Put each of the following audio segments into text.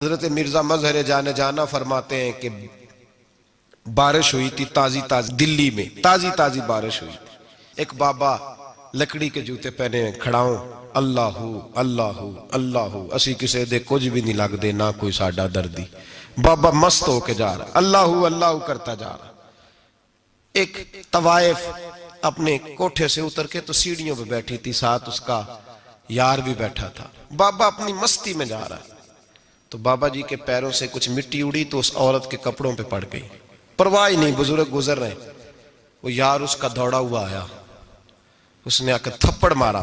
حضرت مرزا مظہر جانا فرماتے ہیں کہ بارش ہوئی تھی تازی دلی میں تازی بارش ہوئی تھی. ایک بابا لکڑی کے جوتے پہنے کھڑا ہوں اللہ اللہ اسی کسے دے کچھ بھی نہیں لگ دے نہ کوئی ساڈا دردی. بابا مست ہو کے جا رہا اللہ کرتا جا رہا. ایک طوائف اپنے کوٹھے سے اتر کے تو سیڑھیوں پہ بیٹھی تھی, ساتھ اس کا یار بھی بیٹھا تھا. بابا اپنی مستی میں جا رہا تو بابا جی کے پیروں سے کچھ مٹی اڑی تو اس عورت کے کپڑوں پہ پڑ گئی. پرواہ نہیں, بزرگ گزر رہے. وہ یار اس کا دوڑا ہوا آیا, اس نے آ کر تھپڑ مارا.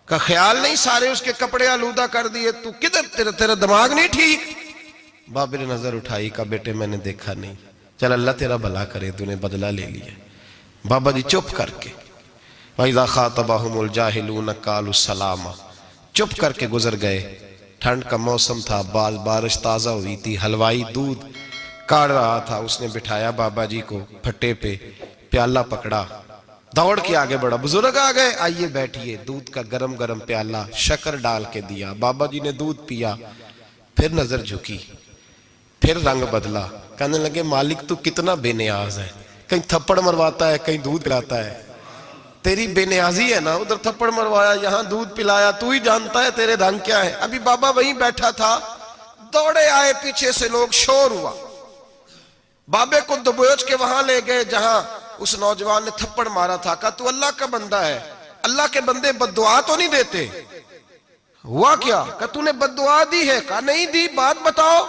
کا خیال نہیں سارے اس کے کپڑے آلودہ کر دیے, تو کدھر تیرا دماغ نہیں ٹھیک. بابا نے نظر اٹھائی, کہا بیٹے میں نے دیکھا نہیں, چل اللہ تیرا بھلا کرے, تو نے بدلہ لے لیا. بابا جی چپ کر کے وَإِذَا خَاطَبَهُمُ الْجَاهِلُونَ قَالُوا السَّلَامَ چپ کر کے گزر گئے. ٹھنڈ کا موسم تھا, بارش تازہ ہوئی تھی, حلوائی دودھ کاڑ رہا تھا. اس نے بٹھایا بابا جی کو پھٹے پہ, پیالہ پکڑا, دوڑ کے آگے بڑھا. بزرگ آ گئے, آئیے بیٹھیے. دودھ کا گرم پیالہ شکر ڈال کے دیا. بابا جی نے دودھ پیا, پھر نظر جھکی, پھر رنگ بدلا. کہنے لگے مالک تو کتنا بے نیاز ہے, کہیں تھپڑ مرواتا ہے کہیں دودھ پلاتا ہے. تیری بے نیازی ہے نا, ادھر تھپڑ مروایا یہاں دودھ پلایا, تو ہی جانتا ہے تیرے رنگ کیا ہے. ابھی بابا وہیں بیٹھا تھا, دوڑے آئے پیچھے سے لوگ, شور ہوا. بابے کو دبوچ کے وہاں لے گئے جہاں اس نوجوان نے تھپڑ مارا تھا. کہا تو اللہ کا بندہ ہے, اللہ کے بندے بد دعا تو نہیں دیتے. ہوا کیا؟ کہا تو نے بد دعا دی ہے. کہا نہیں دی, بات بتاؤ.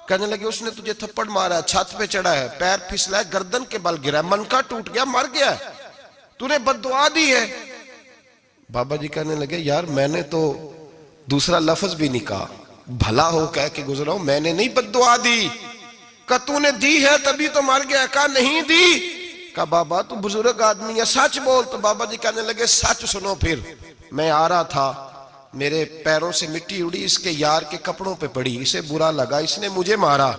کہنے لگے اس نے تجھے تھپڑ مارا ہے, چھت پہ چڑھا ہے, پیر پھسلا ہے, گردن کے بل گرا ہے, منکا ٹوٹ گیا, مر گیا ہے, تو نے بد دعا دی ہے. بابا جی کہنے لگے یار میں نے تو دوسرا لفظ بھی نہیں کہا, بھلا ہو کہہ کے گزرا ہوں, میں نے نہیں بد دعا دی. کہا تو نے دی ہے تبھی تو مر گیا. کہا نہیں دی. کہا بابا تو بزرگ آدمی ہے, سچ بول. تو بابا جی کہنے لگے سچ سنو. پھر میں آ رہا تھا, میرے پیروں سے مٹی اڑی, اس کے یار کے کپڑوں پہ پڑی, اسے برا لگا, اس نے مجھے مارا.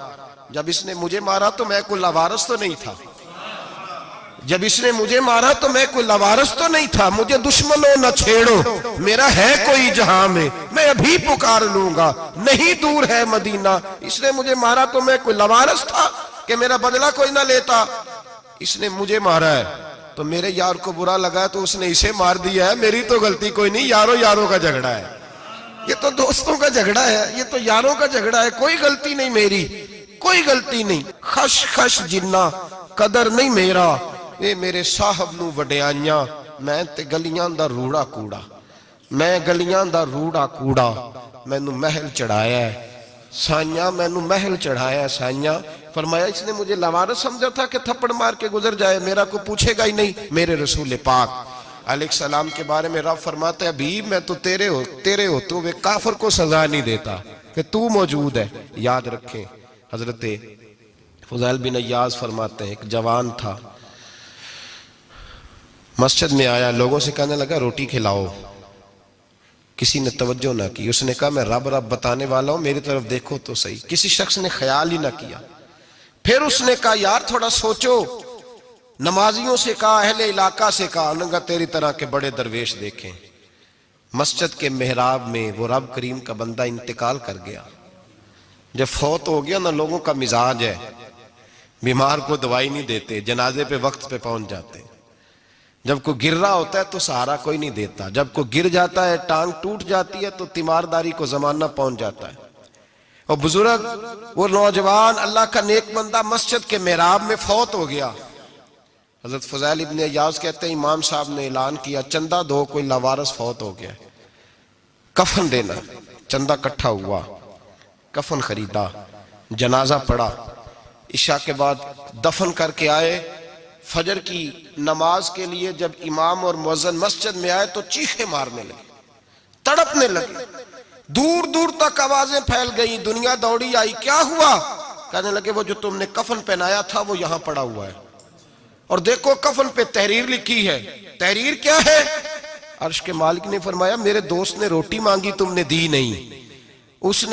جب اس نے مجھے مارا تو میں کوئی لاوارث تو نہیں تھا. مجھے دشمنوں نہ چھیڑو, میرا ہے کوئی جہاں میں ابھی پکار لوں گا, نہیں دور ہے مدینہ. اس نے مجھے مارا تو میں کوئی لاوارث تھا کہ میرا بدلہ کوئی نہ لیتا. اس نے مجھے مارا ہے تو میرے یار کو برا لگا ہے تو اس نے اسے مار دیا ہے, میری تو غلطی کوئی نہیں. یاروں کا جھگڑا ہے, یہ تو دوستوں کا جھگڑا ہے, یہ تو یاروں کا جھگڑا ہے, کوئی غلطی نہیں میری, کوئی غلطی نہیں. خش جنہ قدر نہیں میرا, اے میرے صاحب نو وڈیاں, میں تے گلیاں دا روڑا کوڑا, میں گلیاں دا روڑا کوڑا, میں نو محل چڑھایا ہے سائیاں, میں نو محل چڑھایا ہے سائیاں. فرمایا اس نے مجھے لوارث سمجھا تھا کہ تھپڑ مار کے گزر جائے, میرا کو پوچھے گا ہی نہیں. میرے رسول پاک علیہ السلام کے بارے میں رب فرماتا ہے ابھی میں تو تیرے ہو تو وہ کافر کو سزا نہیں دیتا کہ تو موجود ہے. یاد رکھیں حضرت فضیل بن عیاض فرماتے ہیں ایک جوان تھا, مسجد میں آیا, لوگوں سے کہنے لگا روٹی کھلاؤ. کسی نے توجہ نہ کی. اس نے کہا میں رب بتانے والا ہوں, میری طرف دیکھو تو صحیح. کسی شخص نے خیال ہی نہ کیا. پھر اس نے کہا یار تھوڑا سوچو. نمازیوں سے کہا, اہل علاقہ سے کہا, انہوں نے کہا تیری طرح کے بڑے درویش دیکھیں. مسجد کے محراب میں وہ رب کریم کا بندہ انتقال کر گیا. جب فوت ہو گیا نا, لوگوں کا مزاج ہے, بیمار کو دوائی نہیں دیتے, جنازے پہ وقت پہ پہنچ جاتے. جب کوئی گر رہا ہوتا ہے تو سہارا کوئی نہیں دیتا, جب کوئی گر جاتا ہے ٹانگ ٹوٹ جاتی ہے تو تیمارداری کو زمانہ پہنچ جاتا ہے. اور بزرگ وہ نوجوان اللہ کا نیک بندہ مسجد کے محراب میں فوت ہو گیا. حضرت فضیل ابن عیاض کہتے ہیں امام صاحب نے اعلان کیا چندہ دو, کوئی لاوارث فوت ہو گیا, کفن دینا. چندہ کٹھا ہوا, کفن خریدا, جنازہ پڑا. عشاء کے بعد دفن کر کے آئے. فجر کی نماز کے لیے جب امام اور مؤذن مسجد میں آئے تو چیخیں مارنے لگے, تڑپنے لگے. دور تک آوازیں پھیل گئی, دنیا دوڑی آئی. کیا ہوا؟ کہنے لگے وہ جو تم نے کفن پہنایا تھا وہ یہاں پڑا ہوا ہے, اور دیکھو کفن پہ تحریر لکھی ہے. تحریر کیا ہے؟ عرش کے مالک نے فرمایا میرے دوست نے روٹی مانگی تم نے دی نہیں, اس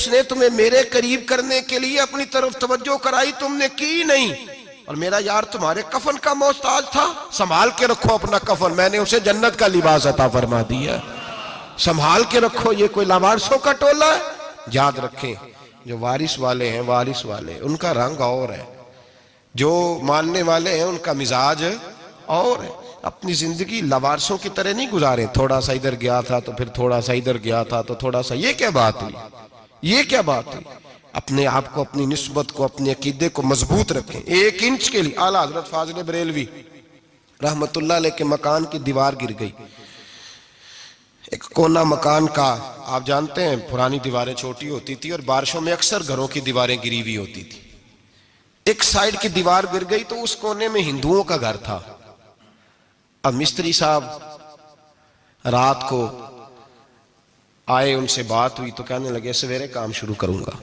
نے تمہیں میرے قریب کرنے کے لیے اپنی طرف توجہ کرائی, تم نے کی نہیں. اور میرا یار تمہارے کفن کا محتاج تھا, سنبھال کے رکھو اپنا کفن, میں نے اسے جنت کا لباس عطا فرما دیا, سنبھال کے رکھو. یہ کوئی لاوارثوں کا ٹولہ ہے؟ یاد رکھیں جو وارث والے ہیں، وارث والے ان کا رنگ اور ہے، جو ماننے والے ہیں ان کا مزاج اور ہے. اپنی زندگی لوارثوں کی طرح نہیں گزارے، تھوڑا سا ادھر گیا تھا تو پھر تھوڑا سا ادھر گیا تھا تو تھوڑا سا. یہ کیا بات ہوئی؟ یہ کیا بات ہوئی؟ اپنے آپ کو، اپنی نسبت کو، اپنے عقیدے کو مضبوط رکھیں. 1 انچ کے لیے اعلیٰ حضرت فاضل بریلوی رحمت اللہ علیہ کے مکان کی دیوار گر گئی. ایک کونا مکان کا، آپ جانتے ہیں پرانی دیواریں چھوٹی ہوتی تھی اور بارشوں میں اکثر گھروں کی دیواریں گری ہوئی ہوتی تھی. ایک سائیڈ کی دیوار گر گئی تو اس کونے میں ہندوؤں کا گھر تھا. اب مستری صاحب رات کو آئے، ان سے بات ہوئی تو کہنے لگے سویرے کام شروع کروں گا.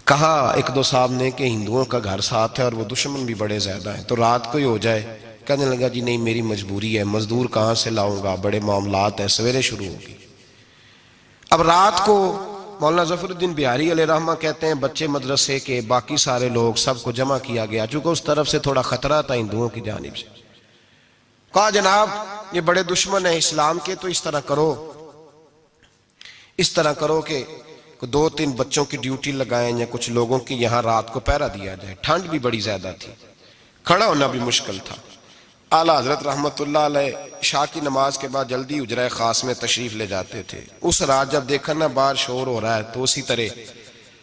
کہا 1-2 صاحب نے کہ ہندوؤں کا گھر ساتھ ہے اور وہ دشمن بھی بڑے زیادہ ہیں، تو رات کو ہی ہو جائے. کہنے لگا جی نہیں، میری مجبوری ہے، مزدور کہاں سے لاؤں گا، بڑے معاملات ہیں، سویرے شروع ہوگی. اب رات کو مولانا ظفر الدین بہاری علیہ رحمہ کہتے ہیں بچے مدرسے کے، باقی سارے لوگ، سب کو جمع کیا گیا، چونکہ اس طرف سے تھوڑا خطرہ تھا ہندوؤں کی جانب سے. کہا جناب یہ بڑے دشمن ہیں اسلام کے، تو اس طرح کرو کہ 2-3 بچوں کی ڈیوٹی لگائیں یا کچھ لوگوں کی یہاں رات کو پہرا دیا جائے. ٹھنڈ بھی بڑی زیادہ تھی، کھڑا ہونا بھی مشکل تھا. اعلیٰ حضرت رحمت اللہ علیہ عشاء کی نماز کے بعد جلدی حجرہ خاص میں تشریف لے جاتے تھے. اس رات جب دیکھا نا باہر شور ہو رہا ہے تو اسی طرح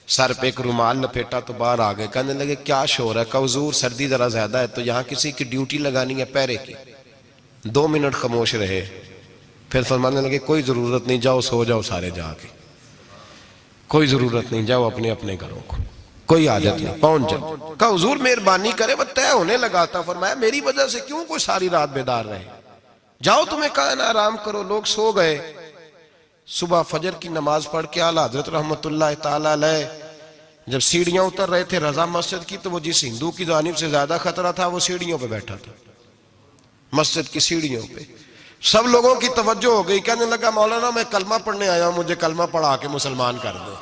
سر پہ ایک رومال لپیٹا تو باہر آ گئے. کہنے لگے کیا شور ہے؟ کہ حضور سردی ذرا زیادہ ہے تو یہاں کسی کی ڈیوٹی لگانی ہے پہرے کی. 2 منٹ خاموش رہے، پھر فرمانے لگے کوئی ضرورت نہیں، جاؤ سو جاؤ سارے جا کے، کوئی ضرورت نہیں، جاؤ اپنے اپنے گھروں کو، کوئی حاجت نہیں، پہنچ جاؤ. کہا حضور مہربانی کرے، وہ طے ہونے لگا تھا. فرمایا میری وجہ سے کیوں کوئی ساری رات بیدار رہے، جاؤ تمہیں کہا نا آرام کرو. لوگ سو گئے. صبح فجر کی نماز پڑھ کے اعلیٰ حضرت رحمت اللہ تعالی علیہ جب سیڑھیاں اتر رہے تھے رضا مسجد کی، تو وہ جس ہندو کی جانب سے زیادہ خطرہ تھا وہ سیڑھیوں پہ بیٹھا تھا، مسجد کی سیڑھیوں پہ. سب لوگوں کی توجہ ہو گئی. کہنے لگا مولانا میں کلمہ پڑھنے آیا ہوں، مجھے کلمہ پڑھا کے مسلمان کر دو،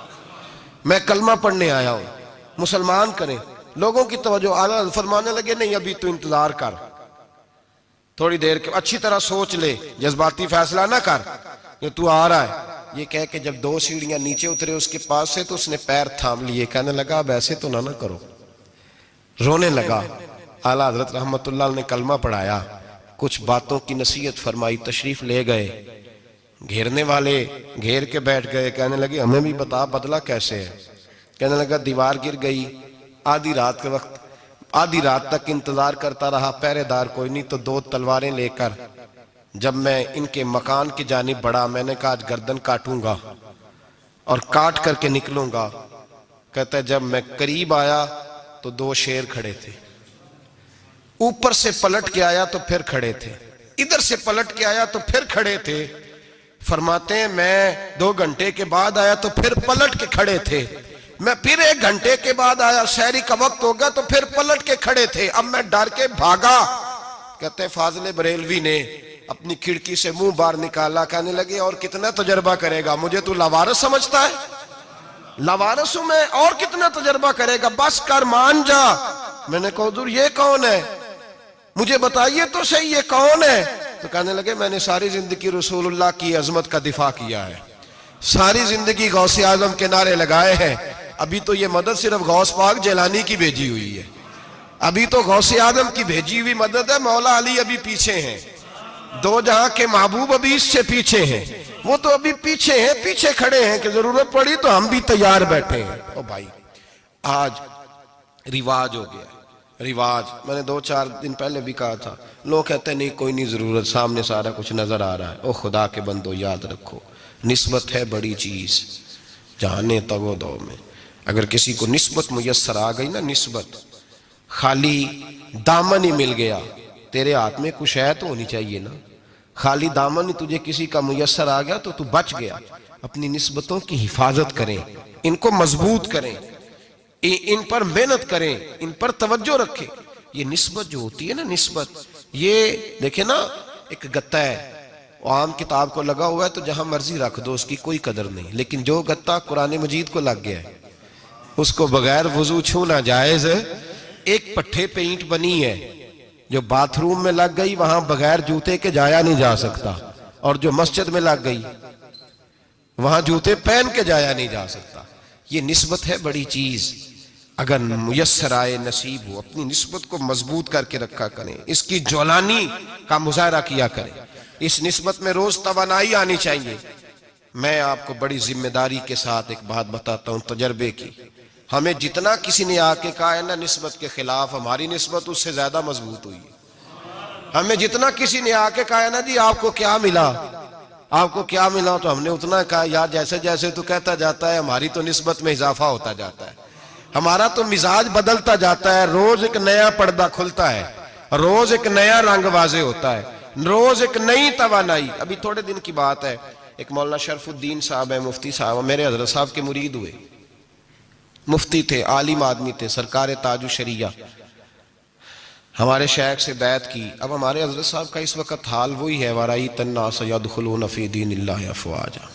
میں کلمہ پڑھنے آیا ہوں، مسلمان کریں. لوگوں کی توجہ. اعلیٰ فرمانے لگے نہیں ابھی تو انتظار کر، تھوڑی دیر کے اچھی طرح سوچ لے، جذباتی فیصلہ نہ کر کہ تو آ رہا ہے. یہ کہہ کے جب 2 سیڑھیاں نیچے اترے اس کے پاس سے تو اس نے پیر تھام لیے. کہنے لگا اب ایسے تو نہ کرو، رونے لگا. اعلیٰ حضرت رحمت اللہ نے کلمہ پڑھایا، کچھ باتوں کی نصیحت فرمائی، تشریف لے گئے. گھیرنے والے گھیر کے بیٹھ گئے. کہنے لگے ہمیں بھی بتا بدلہ کیسے ہے. کہنے لگا دیوار گر گئی، آدھی رات کے وقت، آدھی رات تک انتظار کرتا رہا، پہرے دار کوئی نہیں، تو 2 تلواریں لے کر جب میں ان کے مکان کی جانب بڑھا، میں نے کہا آج گردن کاٹوں گا اور کاٹ کر کے نکلوں گا. کہتا ہے جب میں قریب آیا تو 2 شیر کھڑے تھے، اوپر سے پلٹ کے آیا تو پھر کھڑے تھے، ادھر سے پلٹ کے آیا تو پھر کھڑے تھے. فرماتے ہیں میں 2 گھنٹے کے بعد آیا تو پھر پلٹ کے کھڑے تھے، میں پھر 1 گھنٹے کے بعد آیا، سحری کا وقت ہو گیا تو پھر پلٹ کے کھڑے تھے. اب میں ڈر کے بھاگا. کہتے ہیں فاضل بریلوی نے اپنی کھڑکی سے منہ باہر نکالا. کہنے لگے اور کتنا تجربہ کرے گا، مجھے تو لاوارث سمجھتا ہے، لاوارث ہوں میں، اور کتنا تجربہ کرے گا، بس کر مان جا. میں نے کہا حضور یہ کون ہے، مجھے بتائیے تو صحیح یہ کون ہے. تو کہنے لگے میں نے ساری زندگی رسول اللہ کی عظمت کا دفاع کیا ہے، ساری زندگی غوث اعظم کے نعرے لگائے ہیں. ابھی تو یہ مدد صرف غوث پاک جیلانی کی بھیجی ہوئی ہے، ابھی تو غوث اعظم کی بھیجی ہوئی مدد ہے. مولا علی ابھی پیچھے ہیں، 2 جہاں کے محبوب ابھی اس سے پیچھے ہیں، وہ تو ابھی پیچھے ہیں، پیچھے کھڑے ہیں کہ ضرورت پڑی تو ہم بھی تیار بیٹھے ہیں. او بھائی آج رواج ہو گیا، رواج. میں نے 2-4 دن پہلے بھی کہا تھا، لوگ کہتے ہیں نہیں کوئی نہیں ضرورت، سامنے سارا کچھ نظر آ رہا ہے. او خدا کے بندو یاد رکھو، نسبت ہے بڑی چیز، جانے تگو دو میں. اگر کسی کو نسبت میسر آ گئی نا، نسبت، خالی دامن ہی مل گیا، تیرے ہاتھ میں کچھ ہے تو ہونی چاہیے نا. خالی دامن ہی تجھے کسی کا میسر آ گیا تو بچ گیا. اپنی نسبتوں کی حفاظت کریں، ان کو مضبوط کریں، ان پر محنت کریں، ان پر توجہ رکھیں. یہ نسبت جو ہوتی ہے نا، نسبت، یہ دیکھیں نا ایک گتا ہے، عام کتاب کو لگا ہوا ہے تو جہاں مرضی رکھ دو، اس کی کوئی قدر نہیں. لیکن جو گتا قرآن مجید کو لگ گیا ہے اس کو بغیر وضو چھونا جائز ہے. ایک پٹھے پہ اینٹ بنی ہے، جو باتھ روم میں لگ گئی وہاں بغیر جوتے کے جایا نہیں جا سکتا، اور جو مسجد میں لگ گئی وہاں جوتے پہن کے جایا نہیں جا سکتا. یہ نسبت ہے بڑی چیز، اگر میسر آئے نصیب ہو اپنی نسبت کو مضبوط کر کے رکھا کریں، اس کی جولانی کا مظاہرہ کیا کریں، اس نسبت میں روز توانائی آنی چاہیے۔ میں آپ کو بڑی ذمہ داری کے ساتھ ایک بات بتاتا ہوں تجربے کی، ہمیں جتنا کسی نے آ کے کہا ہے نا نسبت کے خلاف، ہماری نسبت اس سے زیادہ مضبوط ہوئی ہے۔ ہمیں جتنا کسی نے آ کے کہا ہے نا جی آپ کو کیا ملا، آپ کو کیا ملا، تو ہم نے اتنا کہا یار جیسے جیسے تو کہتا جاتا ہے ہماری تو نسبت میں اضافہ ہوتا جاتا ہے، ہمارا تو مزاج بدلتا جاتا ہے، روز ایک نیا پردہ کھلتا ہے، روز ایک نیا رنگ واضح ہوتا ہے، روز ایک نئی توانائی۔ ابھی تھوڑے دن کی بات ہے، ایک مولانا شرف الدین صاحب ہے، مفتی صاحب، میرے حضرت صاحب کے مرید ہوئے، مفتی تھے، عالم آدمی تھے، سرکار تاج الشریعہ، ہمارے شیخ سے بیعت کی۔ اب ہمارے حضرت صاحب کا اس وقت حال وہی ہے، وَرَأَيْتَ النَّاسَ يَدْخُلُونَ فِي دِينِ اللَّهِ أَفْوَاجًا،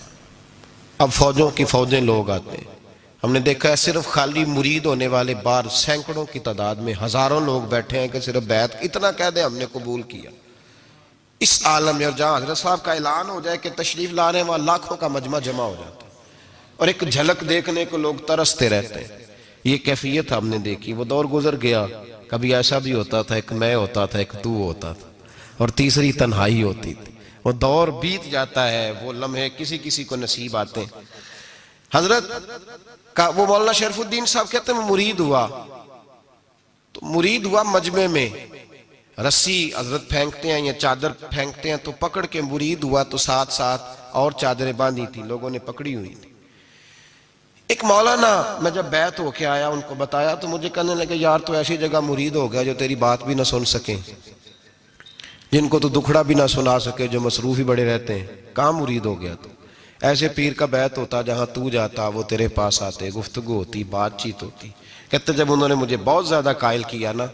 اب فوجوں کی فوجیں لوگ آتے ہیں۔ ہم نے دیکھا ہے صرف خالی مرید ہونے والے بار سینکڑوں کی تعداد میں ہزاروں لوگ بیٹھے ہیں کہ صرف بیعت اتنا کہہ دیں ہم نے قبول کیا۔ اس عالم میں اور جہاں حضرت صاحب کا اعلان ہو جائے کہ تشریف لا رہے ہیں وہاں لاکھوں کا مجمع جمع ہو جاتا ہے اور ایک جھلک دیکھنے کو لوگ ترستے رہتے ہیں۔ یہ کیفیت ہم نے دیکھی، وہ دور گزر گیا، کبھی ایسا بھی ہوتا تھا ایک میں ہوتا تھا ایک تو ہوتا تھا اور تیسری تنہائی ہوتی تھی، وہ دور بیت جاتا ہے، وہ لمحے کسی کسی کو نصیب آتے ہیں۔ حضرت کا وہ مولانا شرف الدین صاحب کہتے ہیں مرید ہوا، تو مرید ہوا مجمع میں، رسی حضرت پھینکتے ہیں یا چادر پھینکتے ہیں تو پکڑ کے مرید ہوا، تو ساتھ ساتھ اور چادریں باندھی تھی، لوگوں نے پکڑی ہوئی تھی۔ ایک مولانا میں جب بیعت ہو کے آیا ان کو بتایا تو مجھے کہنے لگے یار تو ایسی جگہ مرید ہو گیا جو تیری بات بھی نہ سن سکیں، جن کو تو دکھڑا بھی نہ سنا سکے، جو مصروف ہی بڑے رہتے ہیں، کہاں مرید ہو گیا تو؟ ایسے پیر کا بیعت ہوتا جہاں تو جاتا وہ تیرے پاس آتے، گفتگو ہوتی، بات چیت ہوتی۔ کہتے جب انہوں نے مجھے بہت زیادہ قائل کیا نا،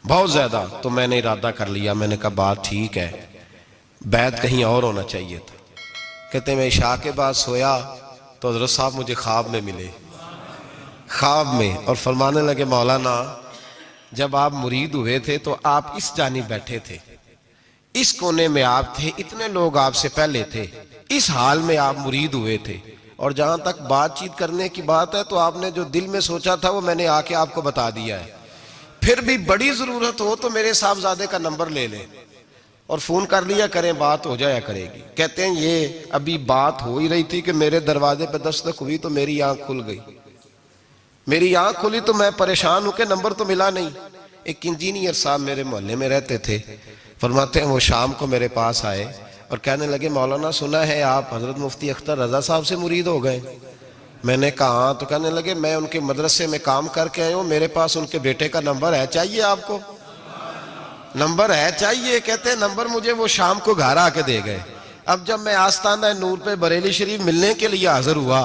بہت زیادہ، تو میں نے ارادہ کر لیا، میں نے کہا بات ٹھیک ہے، بیعت کہیں اور ہونا چاہیے تھا۔ کہتے میں عشاء کے بعد سویا تو حضرت صاحب مجھے خواب میں ملے، خواب میں، اور فرمانے لگے مولانا جب آپ مرید ہوئے تھے تو آپ اس جانب بیٹھے تھے، اس کونے میں آپ تھے، اتنے لوگ آپ سے پہلے تھے، اس حال میں آپ مرید ہوئے تھے، اور جہاں تک بات چیت کرنے کی بات ہے تو آپ نے جو دل میں سوچا تھا وہ میں نے آ کے آپ کو بتا دیا ہے، پھر بھی بڑی ضرورت ہو تو میرے صاحبزادے کا نمبر لے لیں اور فون کر لیا کریں، بات ہو جایا کرے گی۔ کہتے ہیں یہ ابھی بات ہو ہی رہی تھی کہ میرے دروازے پہ دستک ہوئی تو میری آنکھ کھل گئی، میری آنکھ کھلی تو میں پریشان ہوں کہ نمبر تو ملا نہیں۔ ایک انجینئر صاحب میرے محلے میں رہتے تھے، فرماتے ہیں وہ شام کو میرے پاس آئے اور کہنے لگے مولانا سنا ہے آپ حضرت مفتی اختر رضا صاحب سے مرید ہو گئے؟ میں نے کہا ہاں، تو کہنے لگے میں ان کے مدرسے میں کام کر کے آئے ہوں، میرے پاس ان کے بیٹے کا نمبر ہے، چاہیے آپ کو؟ نمبر ہے چاہیے؟ کہتے ہیں نمبر مجھے وہ شام کو گھر آ کے دے گئے۔ اب جب میں آستانہ نور پہ بریلی شریف ملنے کے لیے حاضر ہوا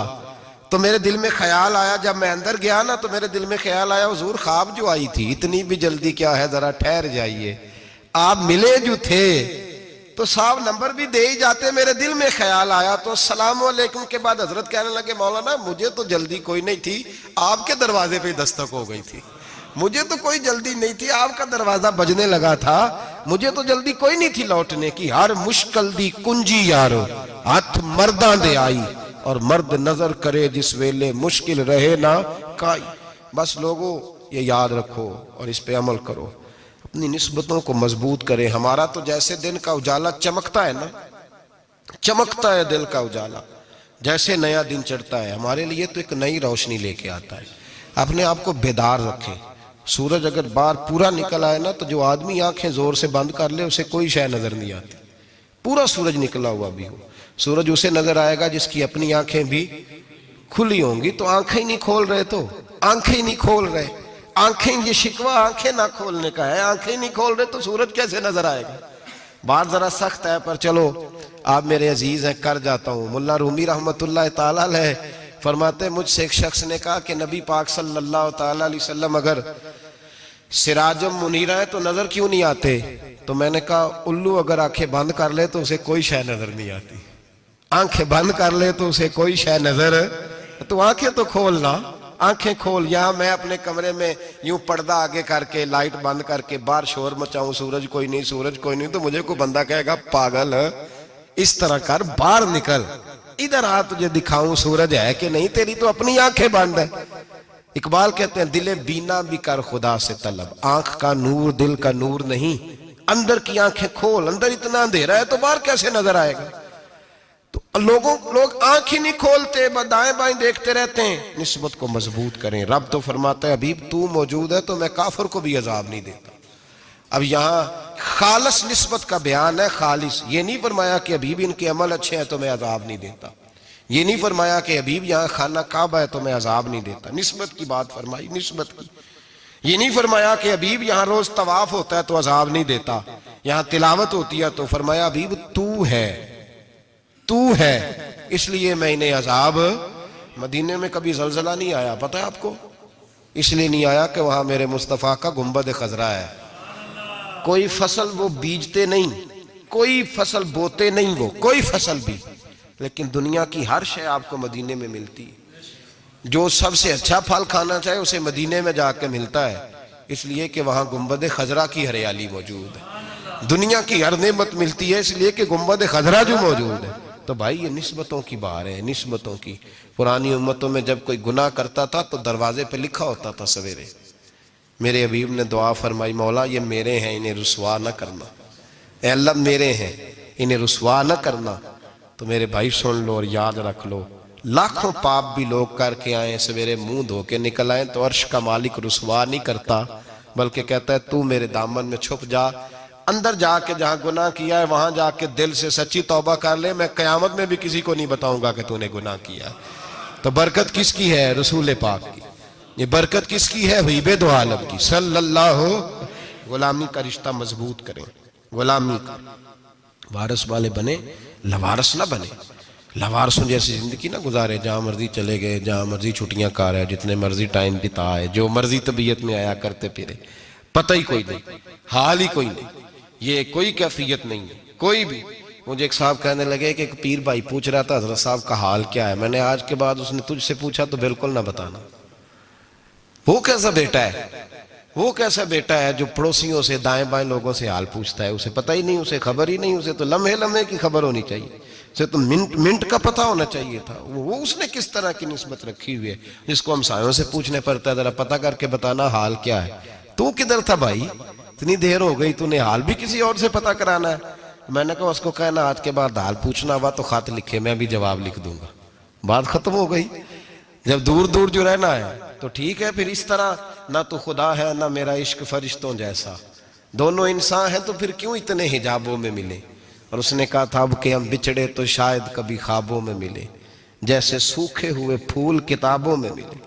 تو میرے دل میں خیال آیا، جب میں اندر گیا نا تو میرے دل میں خیال آیا حضور خواب جو آئی تھی اتنی بھی جلدی کیا ہے، ذرا ٹھہر جائیے، آپ ملے جو تھے تو صاحب نمبر بھی دے ہی جاتے۔ میرے دل میں خیال آیا تو السلام علیکم کے بعد حضرت کہنے لگے مولانا مجھے تو جلدی کوئی نہیں تھی، آپ کے دروازے پہ دستک ہو گئی تھی، مجھے تو کوئی جلدی نہیں تھی، آپ کا دروازہ بجنے لگا تھا، مجھے تو جلدی کوئی نہیں تھی لوٹنے کی۔ ہر مشکل دی کنجی یارو ہاتھ مرداں دے آئی، اور مرد نظر کرے جس ویلے مشکل رہے نہ کائی۔ بس لوگوں یہ یاد رکھو اور اس پہ عمل کرو، اپنی نسبتوں کو مضبوط کریں۔ ہمارا تو جیسے دن کا اجالا چمکتا ہے نا، چمکتا ہے دل کا اجالا، جیسے نیا دن چڑھتا ہے ہمارے لیے تو ایک نئی روشنی لے کے آتا ہے۔ اپنے آپ کو بیدار رکھیں۔ سورج اگر باہر پورا نکل آئے نا تو جو آدمی آنکھیں زور سے بند کر لے اسے کوئی شے نظر نہیں آتی، پورا سورج نکلا ہوا بھی ہو، سورج اسے نظر آئے گا جس کی اپنی آنکھیں بھی کھلی ہوں گی۔ تو آنکھیں ہی نہیں کھول رہے، تو آنکھیں ہی نہیں کھول رہے، آنکھیں، یہ شکوہ آنکھیں نہ کھولنے کا ہے، آنکھیں نہیں کھول رہے تو سورج کیسے نظر آئے گا؟ بات ذرا سخت ہے پر چلو آپ میرے عزیز ہیں کر جاتا ہوں۔ ملا رومی رحمت اللہ تعالیٰ علیہ فرماتے مجھ سے ایک شخص نے کہا کہ نبی پاک صلی اللہ تعالیٰ علیہ وسلم اگر سراجم منیرہ ہے تو نظر کیوں نہیں آتے؟ تو میں نے کہا الو اگر آنکھیں بند کر لے تو اسے کوئی شے نظر نہیں آتی، آنکھیں بند کر لے تو اسے کوئی شے نظر، تو آنکھیں تو کھولنا، آنکھیں کھول۔ یہاں میں اپنے کمرے میں یوں پردہ آگے کر کے لائٹ بند کر کے باہر شور مچاؤں سورج کوئی نہیں، سورج کوئی نہیں، تو مجھے کوئی بندہ کہے گا پاگل، اس طرح کر، باہر نکل، ادھر آ تجھے دکھاؤں سورج ہے کہ نہیں، تیری تو اپنی آنکھیں بند ہے۔ اقبال کہتے ہیں دل بینا بھی کر خدا سے طلب، آنکھ کا نور دل کا نور نہیں، اندر کی آنکھیں کھول، اندر اتنا اندھیرا ہے تو باہر کیسے نظر آئے گا؟ تو لوگ آنکھ ہی نہیں کھولتے، دائیں بائیں دیکھتے رہتے ہیں۔ نسبت کو مضبوط کریں۔ رب تو فرماتا ہے حبیب تو موجود ہے تو میں کافر کو بھی عذاب نہیں دیتا۔ اب یہاں خالص نسبت کا بیان ہے، خالص، یہ نہیں فرمایا کہ حبیب ان کے عمل اچھے ہیں تو میں عذاب نہیں دیتا، یہ نہیں فرمایا کہ حبیب یہاں خانہ کعبہ ہے تو میں عذاب نہیں دیتا، نسبت کی بات فرمائی، نسبت کی۔ یہ نہیں فرمایا کہ حبیب یہاں روز طواف ہوتا ہے تو عذاب نہیں دیتا، یہاں تلاوت ہوتی ہے تو فرمایا حبیب تو ہے اس لیے میں انہیں عذاب۔ مدینے میں کبھی زلزلہ نہیں آیا، پتہ ہے آپ کو؟ اس لیے نہیں آیا کہ وہاں میرے مصطفیٰ کا گنبد خضرا ہے۔ کوئی فصل وہ بیجتے نہیں، کوئی فصل بوتے نہیں، وہ کوئی فصل بھی، لیکن دنیا کی ہر شے آپ کو مدینے میں ملتی ہے۔ جو سب سے اچھا پھل کھانا چاہے اسے مدینے میں جا کے ملتا ہے، اس لیے کہ وہاں گنبد خضرا کی ہریالی موجود ہے۔ دنیا کی ہر نعمت ملتی ہے اس لیے کہ گنبد خضرا جو موجود ہے۔ تو بھائی یہ نسبتوں کی بار ہے، نسبتوں کی۔ پرانی امتوں میں جب کوئی گناہ کرتا تھا تو دروازے پہ لکھا ہوتا تھا سویرے، میرے حبیب نے دعا فرمائی مولا یہ میرے ہیں انہیں رسوا نہ کرنا، اے اللہ میرے ہیں انہیں رسوا نہ کرنا۔ تو میرے بھائی سن لو اور یاد رکھ لو، لاکھوں پاپ بھی لوگ کر کے آئیں، سویرے منہ دھو کے نکل آئیں تو عرش کا مالک رسوا نہیں کرتا، بلکہ کہتا ہے تو میرے دامن میں چھپ جا، اندر جا کے جہاں گناہ کیا ہے وہاں جا کے دل سے سچی توبہ کر لے، میں قیامت میں بھی کسی کو نہیں بتاؤں گا کہ تو نے گناہ کیا ہے۔ تو برکت کس کی ہے؟ رسول پاک کی۔ یہ برکت کس کی ہے؟ حبیب دو عالم کی صلی اللہ۔ غلامی کا رشتہ مضبوط کریں، غلامی کا وارث والے بنے، لوارث نہ بنے۔ لوارثوں جیسی زندگی نہ گزارے، جہاں مرضی چلے گئے، جہاں مرضی چھٹیاں کار ہے، جتنے مرضی ٹائم بتا ہے، جو مرضی طبیعت میں آیا کرتے پھرے، پتہ ہی کوئی نہیں، حال ہی کوئی نہیں، یہ کوئی کیفیت نہیں ہے کوئی بھی۔ مجھے ایک صاحب کہنے لگے کہ ایک پیر بھائی پوچھ رہا تھا حضرت صاحب کا حال کیا ہے، میں نے آج کے بعد اس نے تجھ سے پوچھا تو بالکل نہ بتانا۔ وہ کیسا بیٹا ہے، وہ کیسا بیٹا ہے جو پڑوسیوں سے دائیں بائیں لوگوں سے حال پوچھتا ہے، اسے پتہ ہی نہیں، اسے خبر ہی نہیں، اسے تو لمحے لمحے کی خبر ہونی چاہیے، اسے تو منٹ کا پتہ ہونا چاہیے تھا۔ وہ اس نے کس طرح کی نسبت رکھی ہوئی ہے جس کو ہم سایوں سے پوچھنے پڑتا ہے ذرا پتہ کر کے بتانا حال کیا ہے۔ تو کدھر تھا بھائی، اتنی دیر ہو گئی، تو نے حال بھی کسی اور سے پتہ کرانا ہے۔ میں نے کہا اس کو کہنا آج کے بعد حال پوچھنا ہوا تو خط لکھے، میں بھی جواب لکھ دوں گا، بات ختم ہو گئی۔ جب دور دور جو رہنا ہے تو ٹھیک ہے، پھر اس طرح نہ تو خدا ہے نہ میرا عشق فرشتوں جیسا، دونوں انسان ہیں تو پھر کیوں اتنے حجابوں میں ملے۔ اور اس نے کہا تھا اب کہ ہم بچھڑے تو شاید کبھی خوابوں میں ملے، جیسے سوکھے ہوئے پھول کتابوں میں ملے۔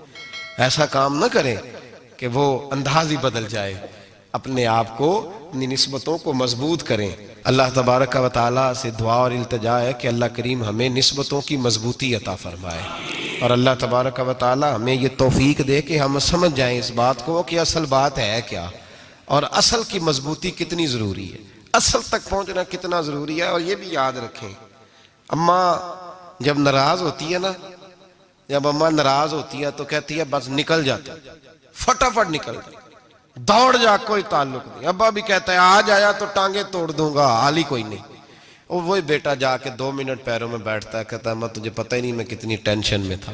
ایسا کام نہ کریں کہ وہ انداز ہی بدل جائے، اپنے آپ کو، اپنی نسبتوں کو مضبوط کریں۔ اللہ تبارک و تعالیٰ سے دعا اور التجا ہے کہ اللہ کریم ہمیں نسبتوں کی مضبوطی عطا فرمائے، اور اللہ تبارک و تعالیٰ ہمیں یہ توفیق دے کہ ہم سمجھ جائیں اس بات کو کہ اصل بات ہے کیا، اور اصل کی مضبوطی کتنی ضروری ہے، اصل تک پہنچنا کتنا ضروری ہے۔ اور یہ بھی یاد رکھیں، اماں جب ناراض ہوتی ہے نا، جب اماں ناراض ہوتی ہے تو کہتی ہے بس نکل جاتا، فٹافٹ نکل جاتا، دوڑ جا، کوئی تعلق نہیں۔ ابا بھی کہتا ہے آج آیا تو ٹانگیں توڑ دوں گا، حال ہی کوئی نہیں۔ اور وہی بیٹا جا کے 2 منٹ پیروں میں بیٹھتا ہے، کہتا ہے اماں تجھے پتہ ہی نہیں میں کتنی ٹینشن میں تھا۔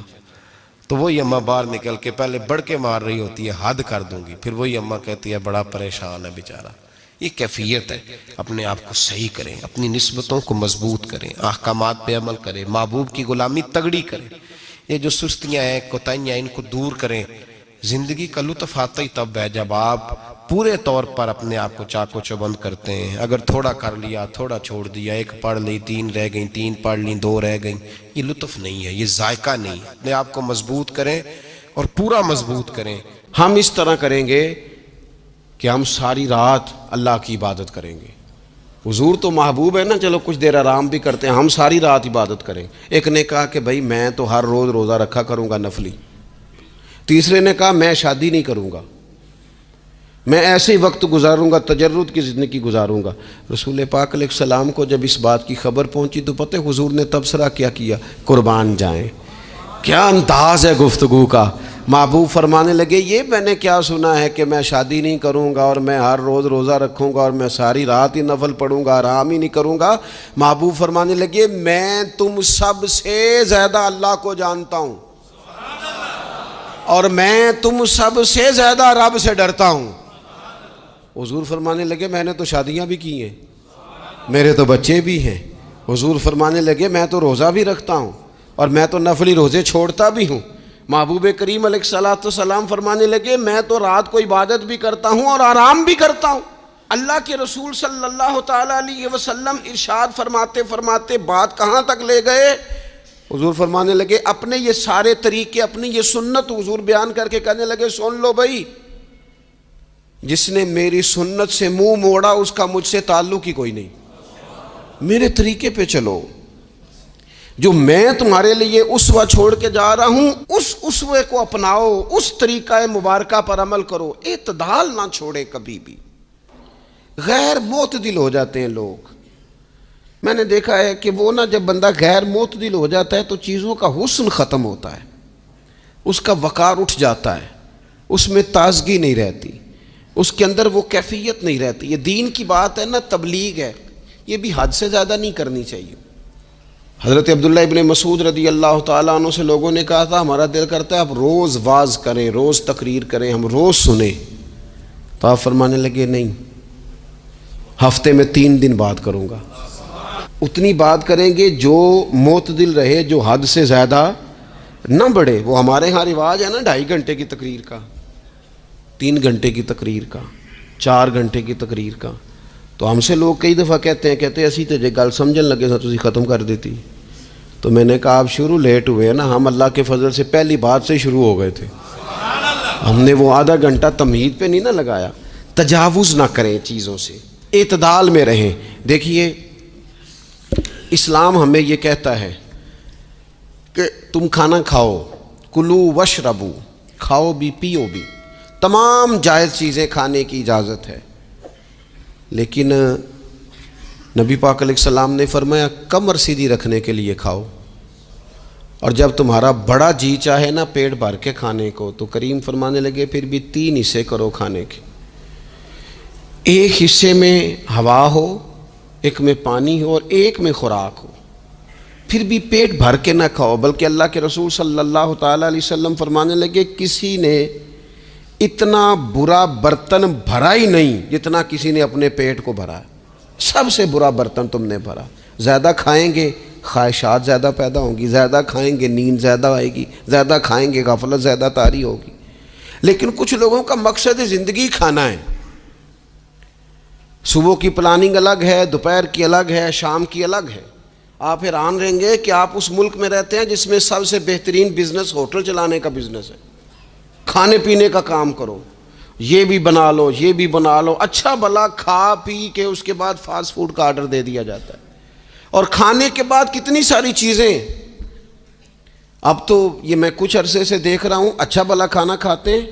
تو وہی اماں باہر نکل کے پہلے بڑھ کے مار رہی ہوتی ہے حد کر دوں گی، پھر وہی اماں کہتی ہے بڑا پریشان ہے بیچارہ۔ یہ کیفیت ہے، اپنے آپ کو صحیح کریں، اپنی نسبتوں کو مضبوط کریں، احکامات پہ عمل کریں، محبوب کی غلامی تگڑی کریں۔ یہ جو سستیاں ہیں، کوتاہیاں، ان کو دور کریں۔ زندگی کا لطف آتا ہی تب ہے جب آپ پورے طور پر اپنے آپ کو چاق و چوبند کرتے ہیں۔ اگر تھوڑا کر لیا، تھوڑا چھوڑ دیا، 1 پڑھ لی، 3 رہ گئیں، 3 پڑھ لیں، 2 رہ گئیں، یہ لطف نہیں ہے، یہ ذائقہ نہیں ہے۔ اپنے آپ کو مضبوط کریں اور پورا مضبوط کریں۔ ہم اس طرح کریں گے کہ ہم ساری رات اللہ کی عبادت کریں گے۔ حضور تو محبوب ہے نا، چلو کچھ دیر آرام بھی کرتے ہیں، ہم ساری رات عبادت کریں۔ ایک نے کہا کہ بھائی میں تو ہر روز روزہ رکھا کروں گا نفلی۔ تیسرے نے کہا میں شادی نہیں کروں گا، میں ایسے ہی وقت گزاروں گا، تجرد کی زندگی گزاروں گا۔ رسول پاک علیہ السلام کو جب اس بات کی خبر پہنچی تو پتہ حضور نے تبصرہ کیا قربان جائیں، کیا انداز ہے گفتگو کا۔ محبوب فرمانے لگے یہ میں نے کیا سنا ہے کہ میں شادی نہیں کروں گا اور میں ہر روز روزہ رکھوں گا اور میں ساری رات ہی نفل پڑھوں گا، آرام ہی نہیں کروں گا۔ محبوب فرمانے لگے میں تم سب سے زیادہ اللہ کو جانتا ہوں اور میں تم سب سے زیادہ رب سے ڈرتا ہوں۔ حضور فرمانے لگے میں نے تو شادیاں بھی کی ہیں، میرے تو بچے بھی ہیں۔ حضور فرمانے لگے میں تو روزہ بھی رکھتا ہوں اور میں تو نفلی روزے چھوڑتا بھی ہوں۔ محبوب کریم علیہ الصلوۃ والسلام فرمانے لگے میں تو رات کو عبادت بھی کرتا ہوں اور آرام بھی کرتا ہوں۔ اللہ کے رسول صلی اللہ تعالیٰ علیہ وسلم ارشاد فرماتے فرماتے بات کہاں تک لے گئے؟ حضور فرمانے لگے اپنے یہ سارے طریقے، اپنی یہ سنت حضور بیان کر کے کہنے لگے سن لو بھائی، جس نے میری سنت سے منہ موڑا اس کا مجھ سے تعلق ہی کوئی نہیں، میرے طریقے پہ چلو۔ جو میں تمہارے لیے اسوہ چھوڑ کے جا رہا ہوں اس اسوے کو اپناؤ، اس طریقہ مبارکہ پر عمل کرو، اعتدال نہ چھوڑے کبھی بھی۔ غیر معتدل ہو جاتے ہیں لوگ، میں نے دیکھا ہے کہ وہ نا جب بندہ غیر معتدل ہو جاتا ہے تو چیزوں کا حسن ختم ہوتا ہے، اس کا وقار اٹھ جاتا ہے، اس میں تازگی نہیں رہتی، اس کے اندر وہ کیفیت نہیں رہتی۔ یہ دین کی بات ہے نا، تبلیغ ہے، یہ بھی حد سے زیادہ نہیں کرنی چاہیے۔ حضرت عبداللہ ابن مسعود رضی اللہ تعالیٰ عنہ سے لوگوں نے کہا تھا ہمارا دل کرتا ہے آپ روز واز کریں، روز تقریر کریں، ہم روز سنیں، تو آپ فرمانے لگے نہیں، ہفتے میں 3 دن بات کروں گا۔ اتنی بات کریں گے جو معتدل رہے، جو حد سے زیادہ نہ بڑھے۔ وہ ہمارے ہاں رواج ہے نا 2.5 گھنٹے کی تقریر کا، 3 گھنٹے کی تقریر کا، 4 گھنٹے کی تقریر کا۔ تو ہم سے لوگ کئی دفعہ کہتے ہیں اسی تے جے گل سمجھن لگے سا تسی ختم کر دیتی۔ تو میں نے کہا آپ شروع لیٹ ہوئے ہیں نا، ہم اللہ کے فضل سے پہلی بات سے شروع ہو گئے تھے، ہم نے وہ آدھا گھنٹہ تمہید پہ نہیں نہ لگایا۔ تجاوز نہ کریں چیزوں سے، اعتدال میں رہیں۔ دیکھیے اسلام ہمیں یہ کہتا ہے کہ تم کھانا کھاؤ، کلو وشربو، کھاؤ بھی پیو بھی، تمام جائز چیزیں کھانے کی اجازت ہے، لیکن نبی پاک علیہ السلام نے فرمایا کمر سیدھی رکھنے کے لیے کھاؤ، اور جب تمہارا بڑا جی چاہے نا پیٹ بھر کے کھانے کو، تو کریم فرمانے لگے پھر بھی 3 حصے کرو کھانے کے، ایک حصے میں ہوا ہو، ایک میں پانی ہو اور ایک میں خوراک ہو۔ پھر بھی پیٹ بھر کے نہ کھاؤ، بلکہ اللہ کے رسول صلی اللہ تعالیٰ علیہ وسلم فرمانے لگے کسی نے اتنا برا برتن بھرا ہی نہیں جتنا کسی نے اپنے پیٹ کو بھرا ہے۔ سب سے برا برتن تم نے بھرا۔ زیادہ کھائیں گے خواہشات زیادہ پیدا ہوں گی، زیادہ کھائیں گے نیند زیادہ آئے گی، زیادہ کھائیں گے غفلت زیادہ طاری ہوگی۔ لیکن کچھ لوگوں کا مقصد زندگی کھانا ہے، صبح کی پلاننگ الگ ہے، دوپہر کی الگ ہے، شام کی الگ ہے۔ آپ حیران رہیں گے کہ آپ اس ملک میں رہتے ہیں جس میں سب سے بہترین بزنس ہوٹل چلانے کا بزنس ہے، کھانے پینے کا کام کرو، یہ بھی بنا لو، یہ بھی بنا لو، اچھا بھلا کھا پی کے اس کے بعد فاسٹ فوڈ کا آرڈر دے دیا جاتا ہے، اور کھانے کے بعد کتنی ساری چیزیں۔ اب تو یہ میں کچھ عرصے سے دیکھ رہا ہوں، اچھا بھلا کھانا کھاتے ہیں،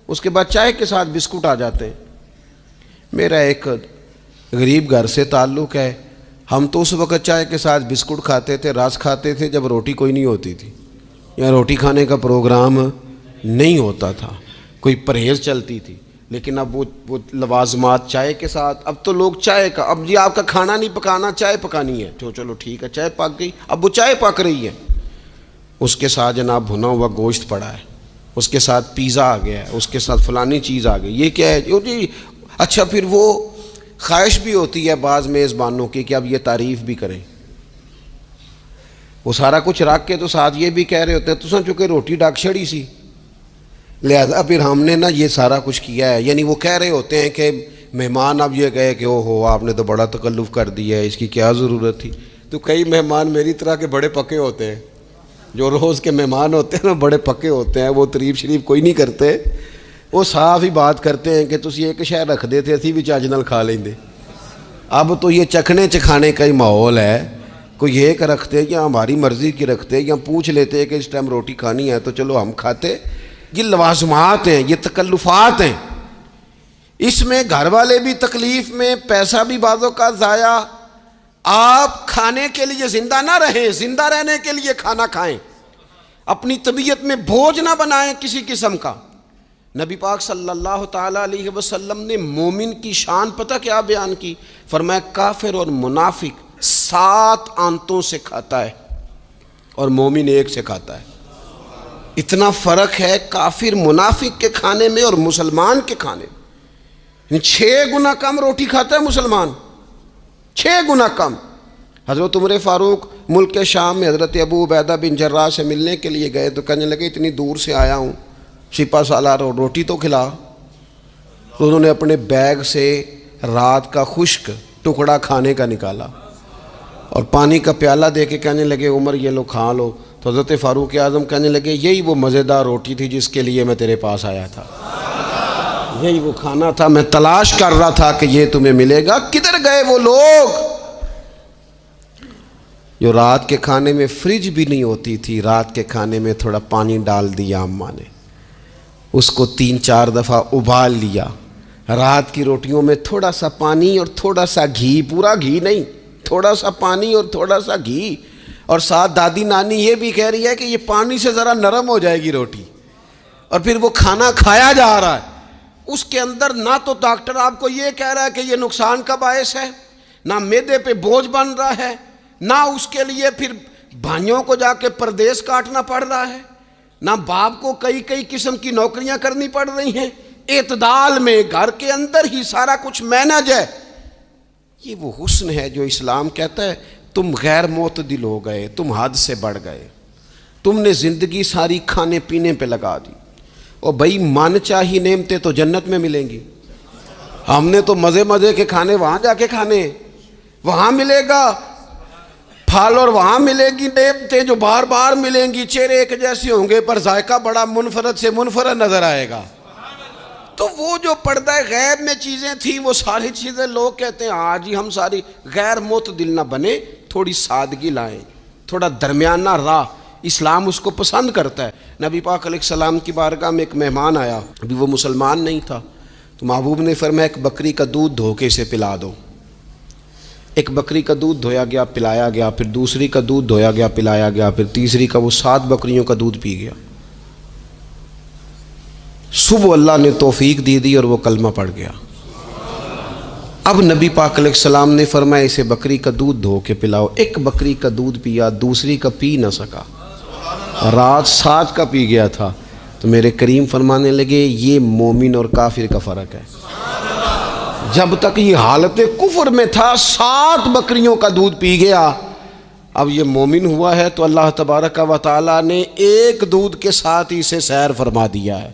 اس کے بعد چائے کے ساتھ بسکٹ آ جاتے ہیں۔ میرا ایک غریب گھر سے تعلق ہے، ہم تو اس وقت چائے کے ساتھ بسکٹ کھاتے تھے، رس کھاتے تھے جب روٹی کوئی نہیں ہوتی تھی، یا روٹی کھانے کا پروگرام نہیں ہوتا تھا، کوئی پرہیز چلتی تھی۔ لیکن اب وہ لوازمات چائے کے ساتھ، اب تو لوگ چائے کا، اب جی آپ کا کھانا نہیں پکانا، چائے پکانی ہے، تو چلو ٹھیک ہے چائے پک گئی، اب وہ چائے پک رہی ہے، اس کے ساتھ جناب بھنا ہوا گوشت پڑا ہے، اس کے ساتھ پیزا آ گیا ہے، اس کے ساتھ فلانی چیز آ گئی، یہ کیا ہے جی؟ اچھا پھر وہ خواہش بھی ہوتی ہے بعض میزبانوں کی کہ اب یہ تعریف بھی کریں، وہ سارا کچھ رکھ کے تو ساتھ یہ بھی کہہ رہے ہوتے ہیں تو چونکہ روٹی ڈاک چھڑی سی، لہذا پھر ہم نے نا یہ سارا کچھ کیا ہے۔ یعنی وہ کہہ رہے ہوتے ہیں کہ مہمان اب یہ کہے کہ او ہو آپ نے تو بڑا تکلف کر دیا ہے، اس کی کیا ضرورت تھی۔ تو کئی مہمان میری طرح کے بڑے پکے ہوتے ہیں، جو روز کے مہمان ہوتے ہیں نا بڑے پکے ہوتے ہیں، وہ تعریف شریف کوئی نہیں کرتے، وہ صاف ہی بات کرتے ہیں کہ تسی ایک شے رکھ دے تے اسی بھی چج نال کھا لیں دے۔ اب تو یہ چکھنے چکھانے کا ہی ماحول ہے، کوئی ایک رکھتے یا ہماری مرضی کی رکھتے یا پوچھ لیتے کہ اس ٹائم روٹی کھانی ہے تو چلو ہم کھاتے۔ یہ لوازمات ہیں، یہ تکلفات ہیں، اس میں گھر والے بھی تکلیف میں، پیسہ بھی بعضوں کا ضائع۔ آپ کھانے کے لیے زندہ نہ رہیں، زندہ رہنے کے لیے کھانا کھائیں۔ اپنی طبیعت میں بوجھ نہ بنائیں کسی قسم کا۔ نبی پاک صلی اللہ تعالیٰ علیہ وسلم نے مومن کی شان پتہ کیا بیان کی؟ فرمایا کافر اور منافق 7 آنتوں سے کھاتا ہے اور مومن 1 سے کھاتا ہے۔ اتنا فرق ہے کافر منافق کے کھانے میں اور مسلمان کے کھانے میں۔ 6 گنا کم روٹی کھاتا ہے مسلمان، 6 گنا کم۔ حضرت عمر فاروق ملک شام میں حضرت ابو عبیدہ بن جراح سے ملنے کے لیے گئے تو کہنے لگے اتنی دور سے آیا ہوں، سپہ سالار روٹی تو کھلا۔ تو انہوں نے اپنے بیگ سے رات کا خشک ٹکڑا کھانے کا نکالا اور پانی کا پیالہ دے کے کہنے لگے عمر یہ لو کھا لو۔ تو حضرت فاروق اعظم کہنے لگے یہی وہ مزیدار روٹی تھی جس کے لیے میں تیرے پاس آیا تھا، یہی وہ کھانا تھا، میں تلاش کر رہا تھا کہ یہ تمہیں ملے گا۔ کدھر گئے وہ لوگ جو رات کے کھانے میں فریج بھی نہیں ہوتی تھی، رات کے کھانے میں تھوڑا پانی ڈال دیا اماں نے، اس کو 3-4 دفعہ ابال لیا، رات کی روٹیوں میں تھوڑا سا پانی اور تھوڑا سا گھی، پورا گھی نہیں، تھوڑا سا پانی اور تھوڑا سا گھی، اور ساتھ دادی نانی یہ بھی کہہ رہی ہے کہ یہ پانی سے ذرا نرم ہو جائے گی روٹی، اور پھر وہ کھانا کھایا جا رہا ہے۔ اس کے اندر نہ تو ڈاکٹر آپ کو یہ کہہ رہا ہے کہ یہ نقصان کا باعث ہے، نہ معدے پہ بوجھ بن رہا ہے، نہ اس کے لیے پھر بھائیوں کو جا کے پردیس کاٹنا پڑ رہا ہے، نہ باپ کو کئی قسم کی نوکریاں کرنی پڑ رہی ہیں، اعتدال میں گھر کے اندر ہی سارا کچھ مینج ہے۔ یہ وہ حسن ہے جو اسلام کہتا ہے تم غیر معتدل ہو گئے، تم حد سے بڑھ گئے، تم نے زندگی ساری کھانے پینے پہ لگا دی۔ اور بھائی من چاہی نعمتیں تو جنت میں ملیں گی، ہم نے تو مزے کے کھانے وہاں جا کے کھانے، وہاں ملے گا پھل اور وہاں ملے گی نعمتیں جو بار بار ملیں گی، چہرے ایک جیسے ہوں گے پر ذائقہ بڑا منفرد سے منفرد نظر آئے گا۔ تو وہ جو پردہ غیب میں چیزیں تھیں وہ ساری چیزیں لوگ کہتے ہیں آج ہی ہم ساری غیر معتدل نہ بنے، تھوڑی سادگی لائیں، تھوڑا درمیانہ راہ، اسلام اس کو پسند کرتا ہے۔ نبی پاک علیہ السلام کی بارگاہ میں ایک مہمان آیا، ابھی وہ مسلمان نہیں تھا، تو محبوب نے فرمایا ایک بکری کا دودھ دھو کے اسے پلا دو۔ ایک بکری کا دودھ دھویا گیا، پلایا گیا، پھر دوسری کا دودھ دھویا گیا، پلایا گیا، پھر تیسری کا، وہ 7 بکریوں کا دودھ پی گیا۔ صبح اللہ نے توفیق دی اور وہ کلمہ پڑھ گیا۔ اب نبی پاک علیہ السلام نے فرمایا اسے بکری کا دودھ دھو کے پلاؤ۔ ایک بکری کا دودھ پیا، دوسری کا پی نہ سکا، رات 7 کا پی گیا تھا۔ تو میرے کریم فرمانے لگے یہ مومن اور کافر کا فرق ہے۔ جب تک یہ حالت کفر میں تھا 7 بکریوں کا دودھ پی گیا، اب یہ مومن ہوا ہے تو اللہ تبارک و تعالی نے ایک دودھ کے ساتھ ہی اسے سیر فرما دیا ہے۔